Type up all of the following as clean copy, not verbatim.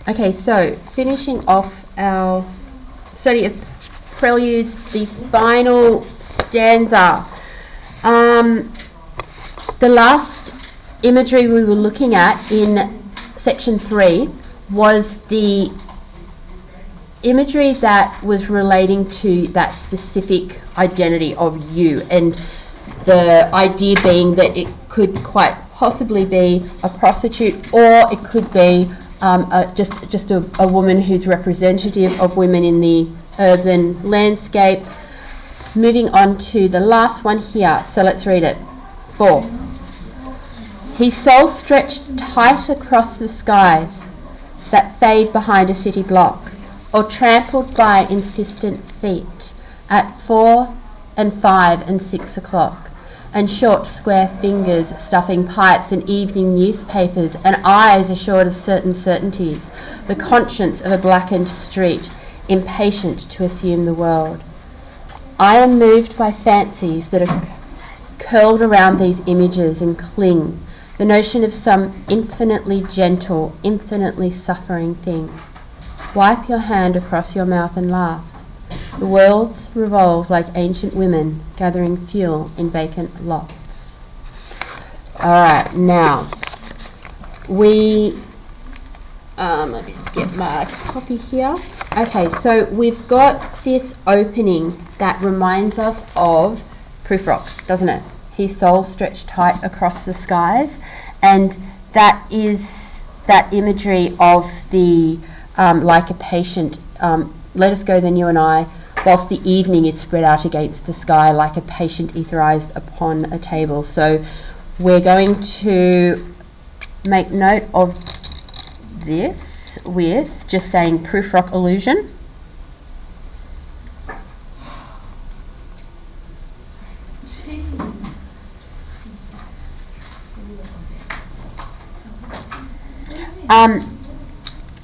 Okay, so finishing off our study of Preludes, the final stanza. The last imagery we were looking at in section 3 was the imagery that was relating to that specific identity of you, and the idea being that it could quite possibly be a prostitute, or it could be just a woman who's representative of women in the urban landscape. Moving on to the last one here, so let's read it. 4. His soul stretched tight across the skies that fade behind a city block, or trampled by insistent feet at 4 and 5 and 6 o'clock, and short square fingers stuffing pipes and evening newspapers, and eyes assured of certain certainties, the conscience of a blackened street, impatient to assume the world. I am moved by fancies that are curled around these images and cling, the notion of some infinitely gentle, infinitely suffering thing. Wipe your hand across your mouth and laugh. The worlds revolve like ancient women gathering fuel in vacant lots. Alright, now we let me just get my copy here. Okay, so we've got this opening that reminds us of Prufrock, doesn't it? His soul stretched tight across the skies, and that is that imagery of the like a patient, let us go then you and I, whilst the evening is spread out against the sky like a patient etherized upon a table. So we're going to make note of this with just saying Prufrock illusion.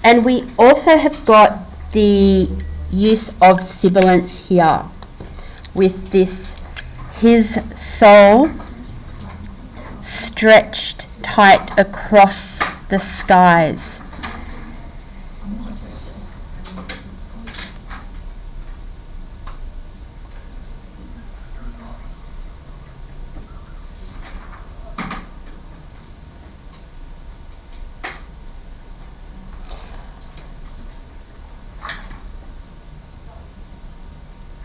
And we also have got the use of sibilance here with this, his soul stretched tight across the skies.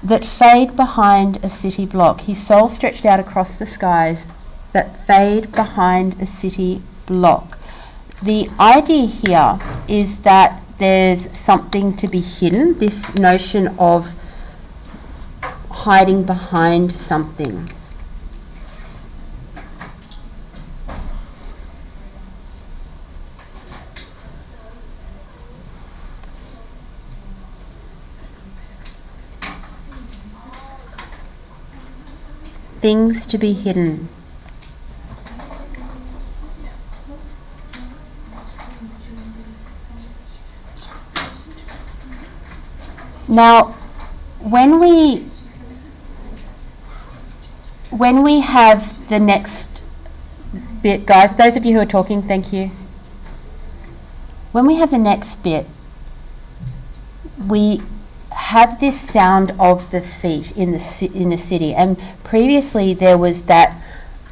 That fade behind a city block. His soul stretched out across the skies that fade behind a city block. The idea here is that there's something to be hidden, this notion of hiding behind something. Things to be hidden. Now, when we have the next bit, guys, those of you who are talking, thank you. When we have the next bit, we have this sound of the feet in the city, and previously there was that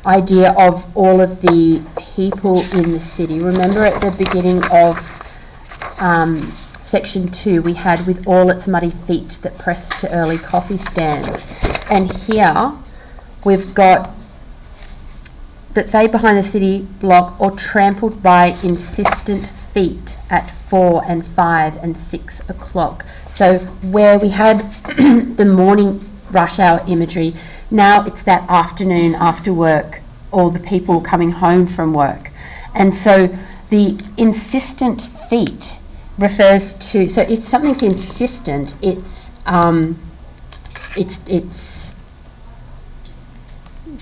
idea of all of the people in the city. Remember at the beginning of section 2 we had with all its muddy feet that pressed to early coffee stands, and here we've got that fade behind the city block or trampled by insistent feet at 4 and 5 and 6 o'clock. So where we had the morning rush hour imagery, now it's that afternoon after work, all the people coming home from work. And so the insistent feet refers to, so if something's insistent, it's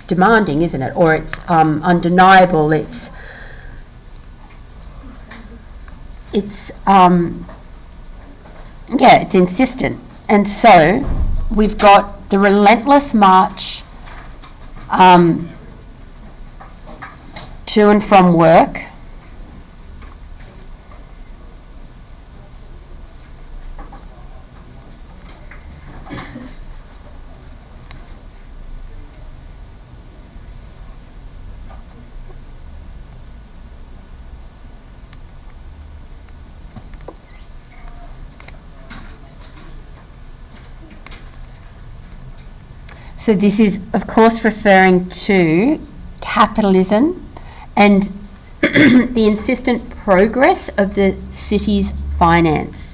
demanding, isn't it? Or it's undeniable, it's insistent. And so we've got the relentless march to and from work, So this is, of course, referring to capitalism and the insistent progress of the city's finance.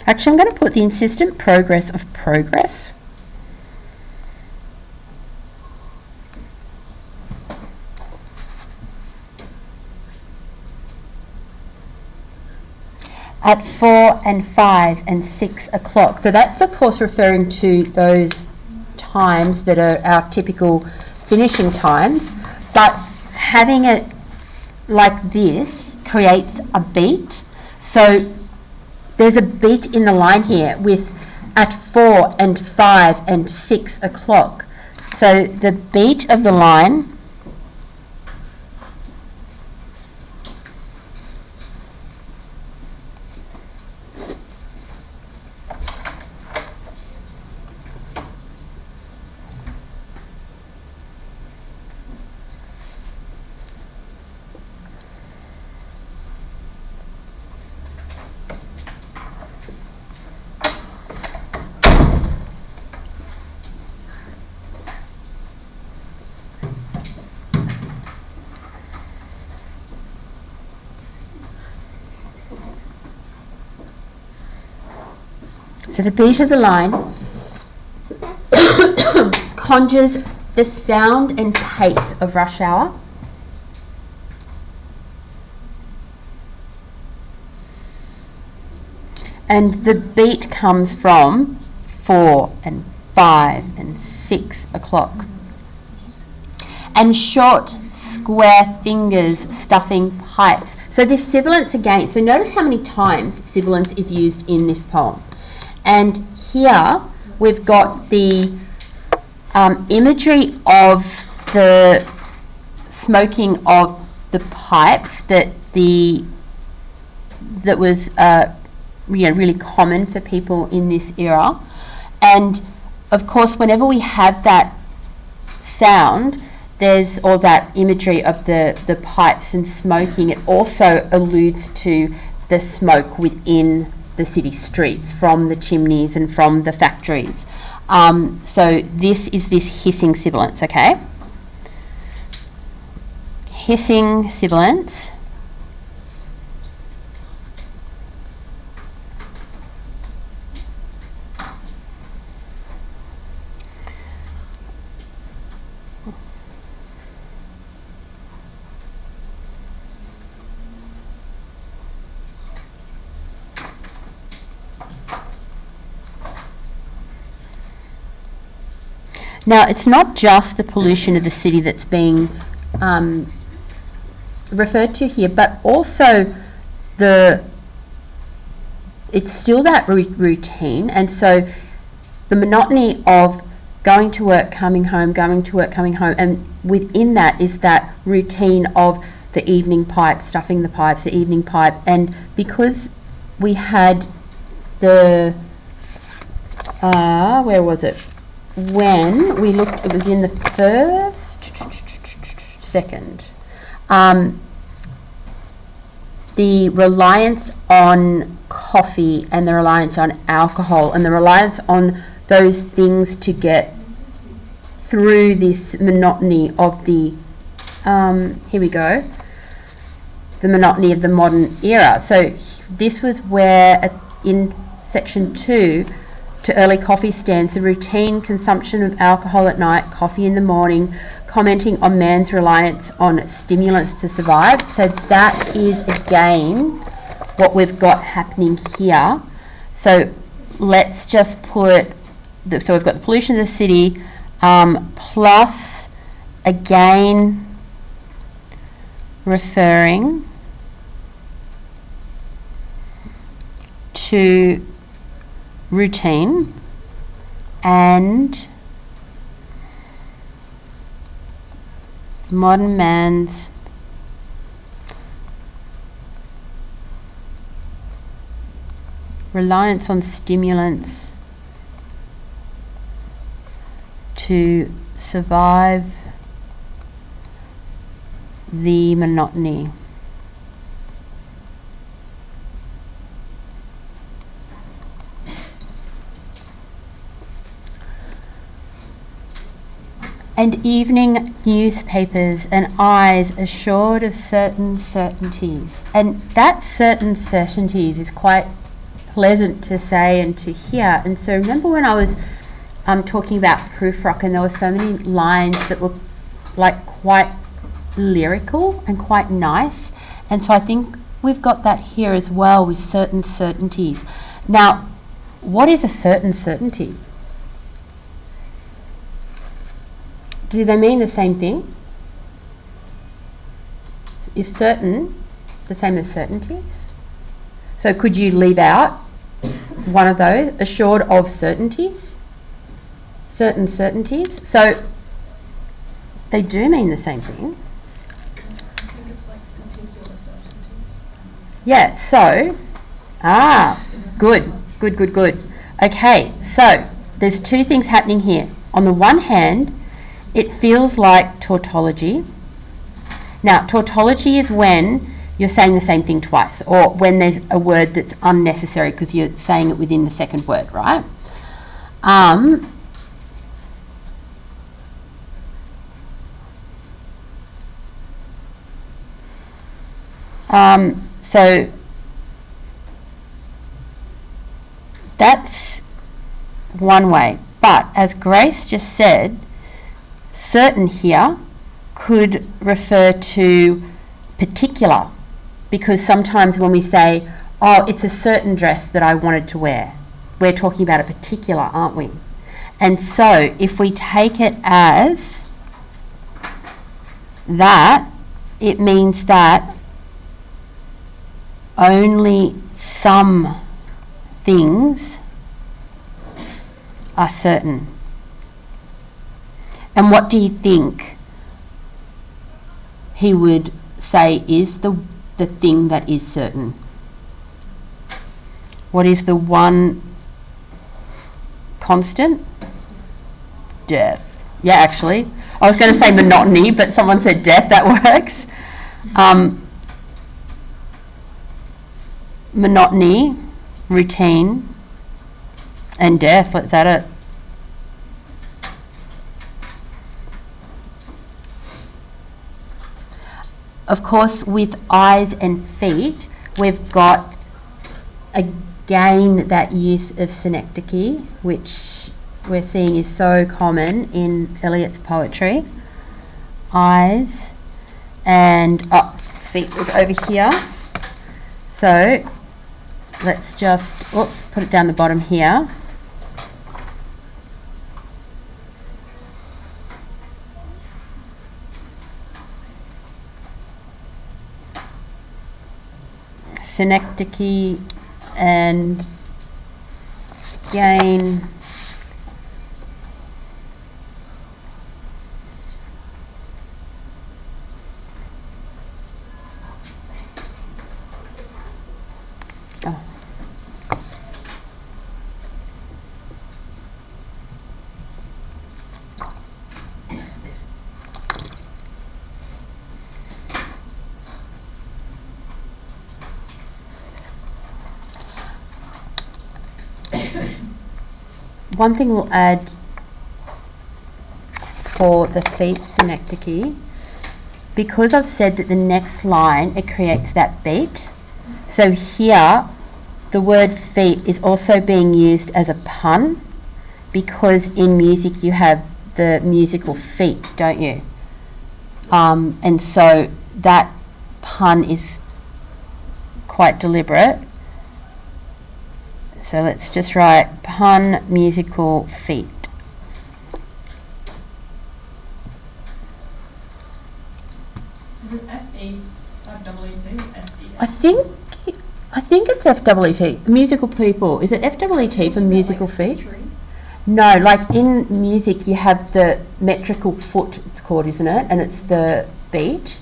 Actually, I'm going to put the insistent progress of progress. At 4 and 5 and 6 o'clock. So that's of course referring to those times that are our typical finishing times, but having it like this creates a beat. So there's a beat in the line here with at 4 and 5 and 6 o'clock. So the beat of the line So the beat of the line conjures the sound and pace of rush hour. And the beat comes from 4 and 5 and 6 o'clock. And short, square fingers stuffing pipes. So this sibilance again, so notice how many times sibilance is used in this poem. And here we've got the imagery of the smoking of the pipes that was really common for people in this era. And of course, whenever we have that sound, or that imagery of the pipes and smoking, it also alludes to the smoke within the city streets from the chimneys and from the factories. So this is this hissing sibilance, okay? Hissing sibilance. Now, it's not just the pollution of the city that's being referred to here, but also it's still that routine, and so the monotony of going to work, coming home, going to work, coming home, and within that is that routine of the evening pipe, stuffing the pipes, the evening pipe, and because we had where was it? When we looked, it was in the second. The reliance on coffee and the reliance on alcohol and the reliance on those things to get through this monotony of the, here we go, the monotony of the modern era. So this was where in section 2, to early coffee stands, the routine consumption of alcohol at night, coffee in the morning, commenting on man's reliance on stimulants to survive. So that is again what we've got happening here. So let's just put, so we've got the pollution of the city, plus again referring to routine and modern man's reliance on stimulants to survive the monotony. And evening newspapers and eyes assured of certain certainties. And that certain certainties is quite pleasant to say and to hear. And so remember when I was talking about proofrock, and there were so many lines that were like quite lyrical and quite nice. And so I think we've got that here as well with certain certainties. Now, what is a certain certainty? Do they mean the same thing? Is certain the same as certainties? So could you leave out one of those? Assured of certainties? Certain certainties? So they do mean the same thing. I think it's like particular certainties. Yeah, so, good. Okay, so there's two things happening here. On the one hand, it feels like tautology. Now, tautology is when you're saying the same thing twice, or when there's a word that's unnecessary because you're saying it within the second word, right? So that's one way. But as Grace just said, certain here could refer to particular, because sometimes when we say, oh, it's a certain dress that I wanted to wear, we're talking about a particular, aren't we? And so if we take it as that, it means that only some things are certain. And what do you think he would say is the thing that is certain? What is the one constant? Death. Yeah, actually. I was going to say monotony, but someone said death. That works. Monotony, routine, and death. Let's add it. Of course, with eyes and feet, we've got again that use of synecdoche, which we're seeing is so common in Eliot's poetry. Eyes and feet was over here. So let's just put it down the bottom here. Synecdoche and gain one thing we'll add for the feet synecdoche, because I've said that the next line it creates that beat, so here the word feet is also being used as a pun, because in music you have the musical feet, don't you? And so that pun is quite deliberate. So let's just write pun musical feet. Is it F-E, F-E-E-T, F-E-E? I think it's F-E-E-T, musical people. Is it F-E-E-T for musical feet? No, like in music you have the metrical foot, it's called, isn't it? And it's the beat.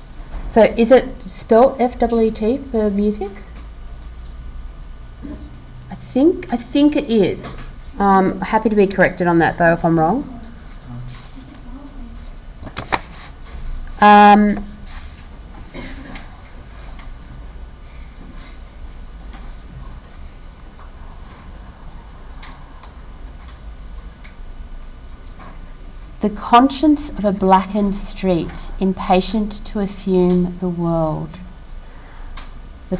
So is it spelt F-E-E-T for music? I think it is. Happy to be corrected on that though if I'm wrong. The conscience of a blackened street, impatient to assume the world. The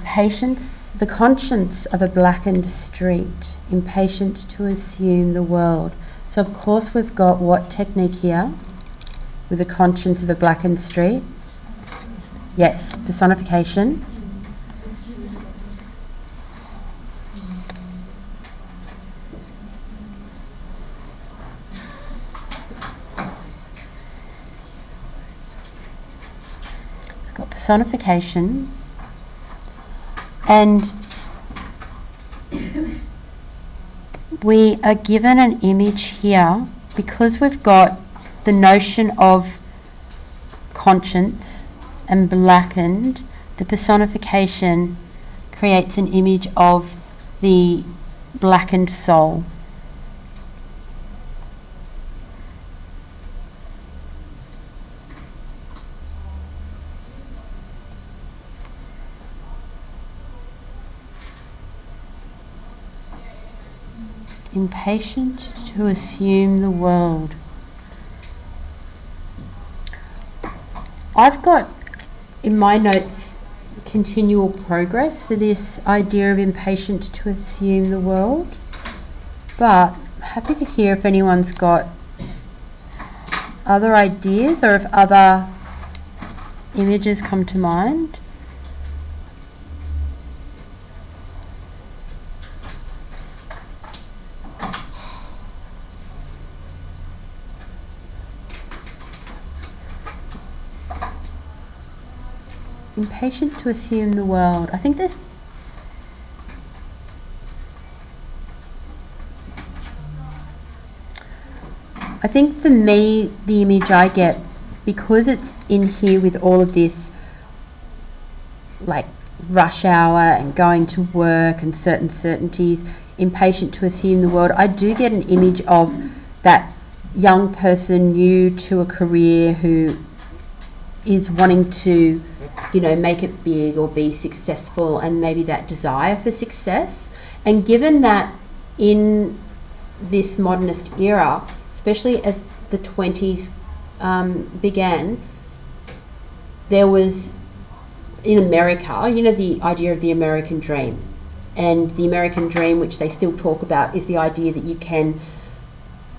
conscience of a blackened street, impatient to assume the world. So of course we've got what technique here? With the conscience of a blackened street? Yes, personification. We've got personification. And we are given an image here because we've got the notion of conscience and blackened. The personification creates an image of the blackened soul. Impatient to assume the world. I've got in my notes continual progress for this idea of impatient to assume the world, but I'm happy to hear if anyone's got other ideas or if other images come to mind. Impatient to assume the world. I think for me, the image I get, because it's in here with all of this, like rush hour and going to work and certain certainties, impatient to assume the world, I do get an image of that young person new to a career who is wanting to, make it big or be successful, and maybe that desire for success. And given that in this modernist era, especially as the 20s began, there was, in America, the idea of the American dream. And the American dream, which they still talk about, is the idea that you can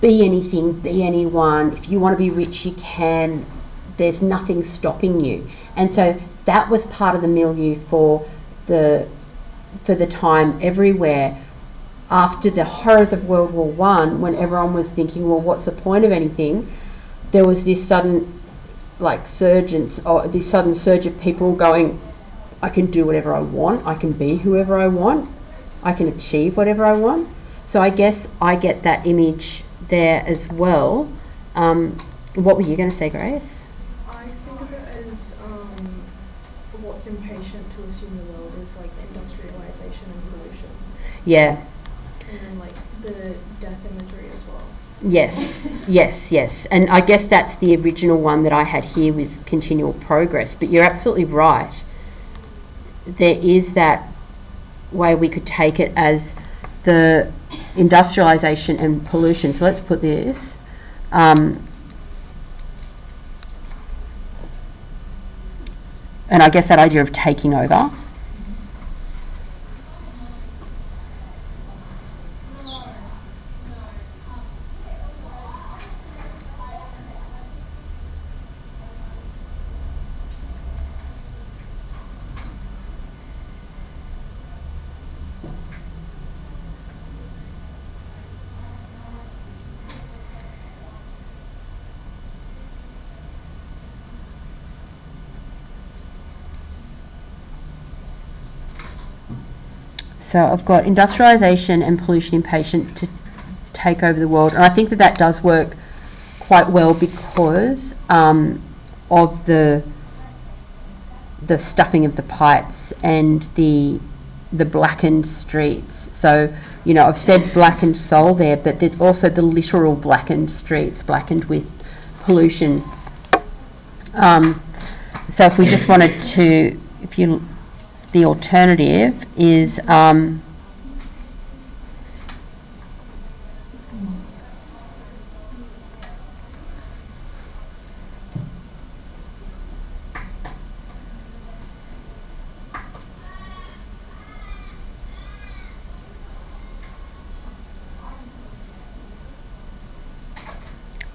be anything, be anyone. If you want to be rich, you can. There's nothing stopping you. And so that was part of the milieu for the time everywhere. After the horrors of World War I, when everyone was thinking, well, what's the point of anything? There was this sudden surge of people going, I can do whatever I want, I can be whoever I want, I can achieve whatever I want. So I guess I get that image there as well. What were you going to say, Grace? I think of it as what's impatient to assume the world is like industrialization and pollution. Yeah. And then the death imagery as well. Yes. And I guess that's the original one that I had here with continual progress. But you're absolutely right. There is that way we could take it as the industrialization and pollution. So let's put this. And I guess that idea of taking over. So I've got industrialisation and pollution impatient to take over the world. And I think that that does work quite well because of the stuffing of the pipes and the blackened streets. So, you know, I've said blackened soul there, but there's also the literal blackened streets, blackened with pollution. So if we just wanted to, the alternative is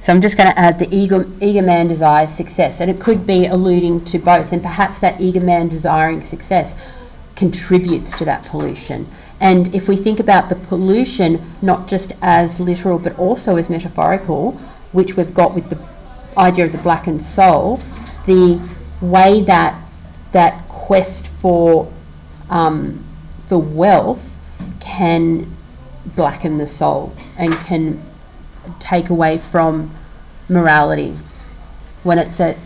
so I'm just going to add the eager man desires success, and it could be alluding to both, and perhaps that eager man desiring success contributes to that pollution. And if we think about the pollution not just as literal but also as metaphorical, which we've got with the idea of the blackened soul, the way that that quest for wealth can blacken the soul and can take away from morality when it's at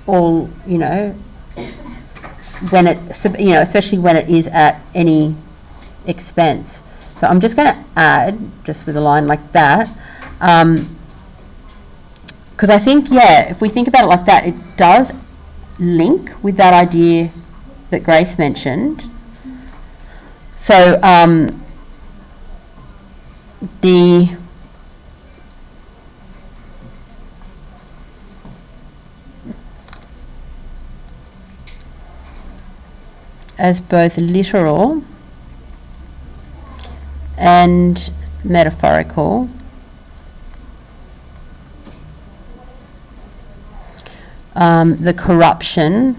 all, you know, when it, you know, especially when it is at any expense. So I'm just going to add, just with a line like that, because I think, yeah, if we think about it like that, it does link with that idea that Grace mentioned. So as both literal and metaphorical, the corruption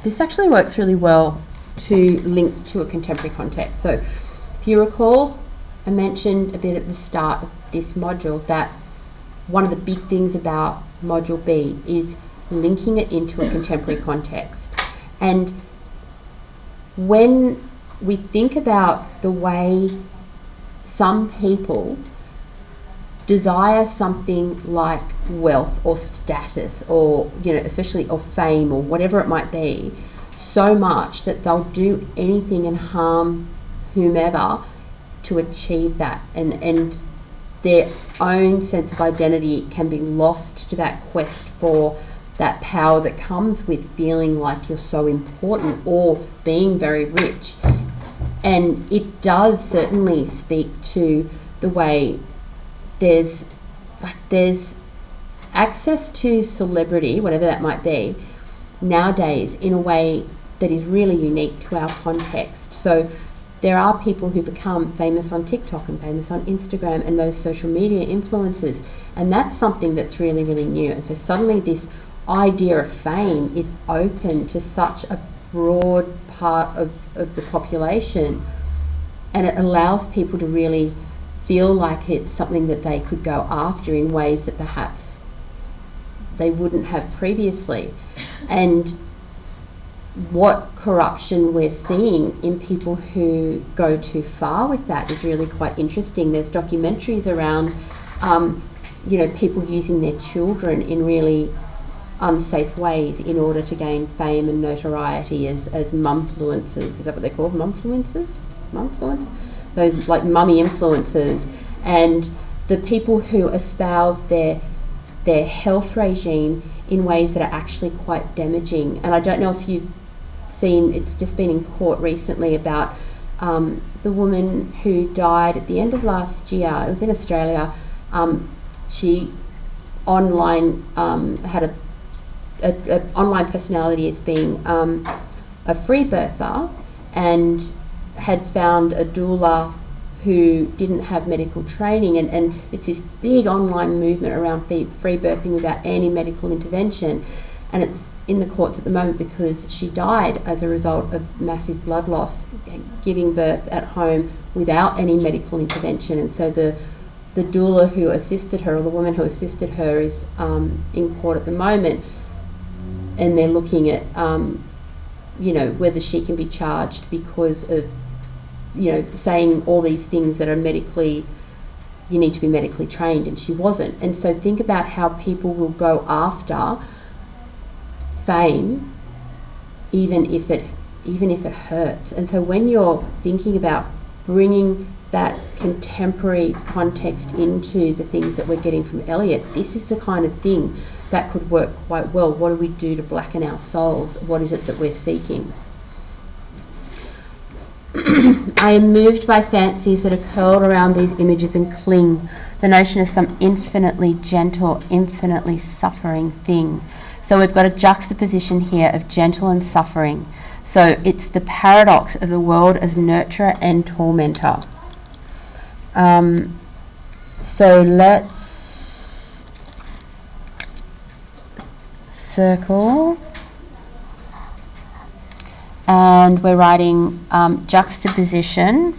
this actually works really well to link to a contemporary context. So if you recall, I mentioned a bit at the start of this module that one of the big things about Module B is linking it into a contemporary context. And when we think about the way some people desire something like wealth or status or, you know, especially or fame or whatever it might be, so much that they'll do anything and harm whomever to achieve that, and their own sense of identity can be lost to that quest for that power that comes with feeling like you're so important or being very rich. And it does certainly speak to the way there's access to celebrity, whatever that might be, nowadays in a way that is really unique to our context. So there are people who become famous on TikTok and famous on Instagram and those social media influencers, and that's something that's really, really new. And so suddenly this idea of fame is open to such a broad part of the population, and it allows people to really feel like it's something that they could go after in ways that perhaps they wouldn't have previously. And what corruption we're seeing in people who go too far with that is really quite interesting. There's documentaries around, you know, people using their children in really unsafe ways in order to gain fame and notoriety as mumfluencers. Is that what they're called? Mumfluencers? Those like mummy influencers, and the people who espouse their health regime in ways that are actually quite damaging. And I don't know if you've seen, it's just been in court recently about the woman who died at the end of last year, it was in Australia, she online had a online personality as being a free birther, and had found a doula who didn't have medical training, and it's this big online movement around free birthing without any medical intervention, and it's in the courts at the moment because she died as a result of massive blood loss giving birth at home without any medical intervention. And so the doula who assisted her, or the woman who assisted her, is in court at the moment, and they're looking at whether she can be charged because of saying all these things that are medically, you need to be medically trained, and she wasn't. And so think about how people will go after fame even if it hurts. And so when you're thinking about bringing that contemporary context into the things that we're getting from Eliot, this is the kind of thing that could work quite well. What do we do to blacken our souls? What is it that we're seeking? I am moved by fancies that are curled around these images and cling. The notion of some infinitely gentle, infinitely suffering thing. So we've got a juxtaposition here of gentle and suffering. So it's the paradox of the world as nurturer and tormentor. So let's circle. And we're writing juxtaposition.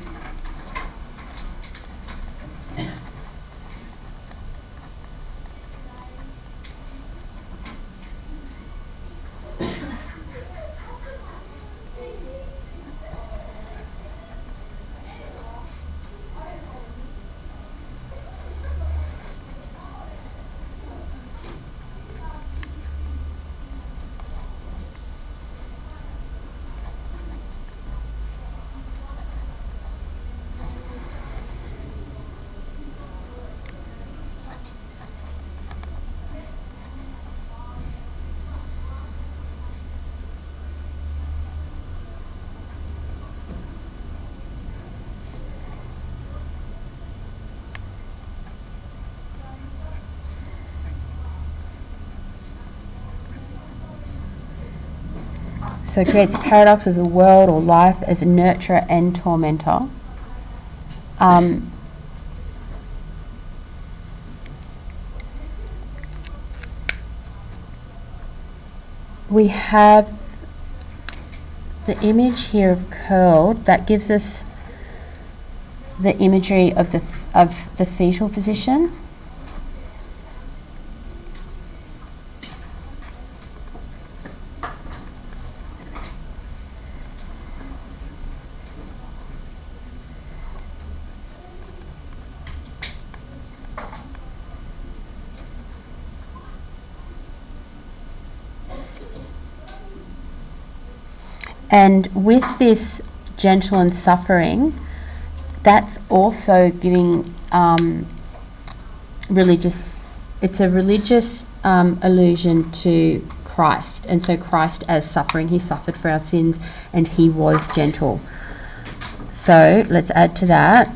So it creates a paradox of the world or life as a nurturer and tormentor. We have the image here of curled that gives us the imagery of the fetal position. And with this gentle and suffering, that's also giving religious, it's a religious allusion to Christ. And so Christ as suffering, he suffered for our sins and he was gentle. So let's add to that.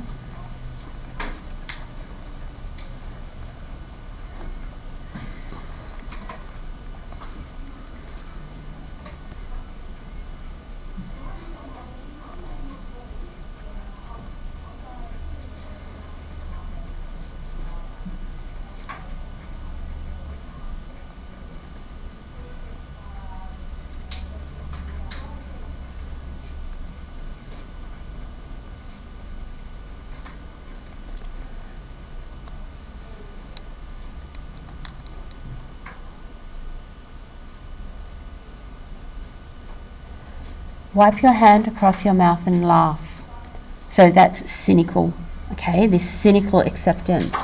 Wipe your hand across your mouth and laugh. So that's cynical, okay? This cynical acceptance.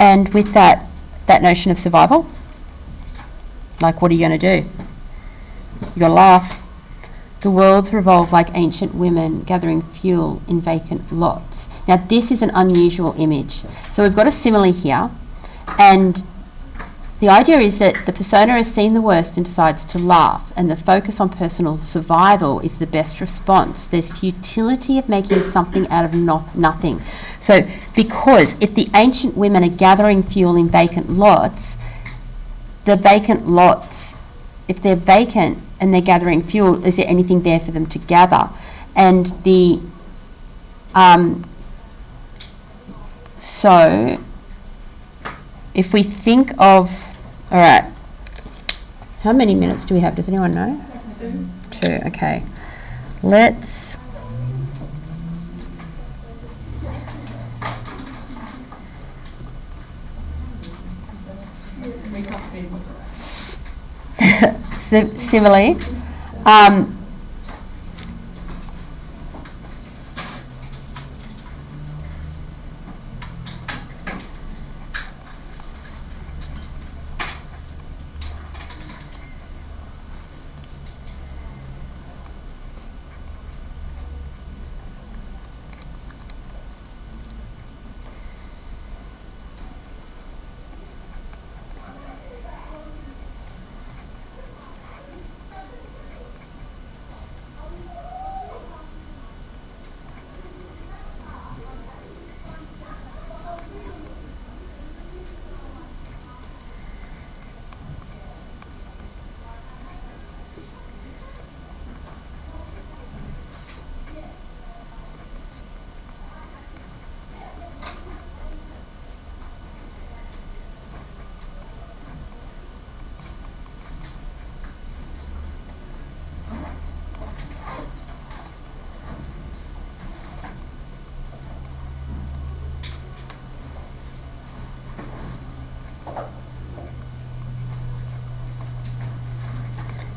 And with that notion of survival. Like, what are you going to do? You got to laugh. The worlds revolve like ancient women gathering fuel in vacant lots. Now, this is an unusual image. So we've got a simile here, and the idea is that the persona has seen the worst and decides to laugh, and the focus on personal survival is the best response. There's futility of making something out of nothing. So, because if the ancient women are gathering fuel in vacant lots, the vacant lots, if they're vacant and they're gathering fuel, is there anything there for them to gather? And the so if we think of, all right, how many minutes do we have? Does anyone know? 2. Okay. Let's simile.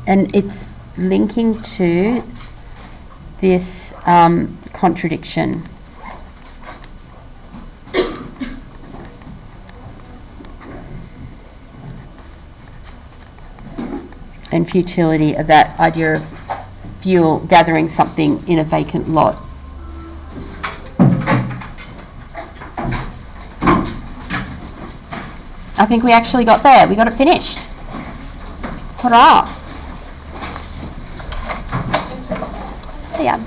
And it's linking to this contradiction. And futility of that idea of fuel gathering something in a vacant lot. I think we actually got there. We got it finished. Hurrah! See ya.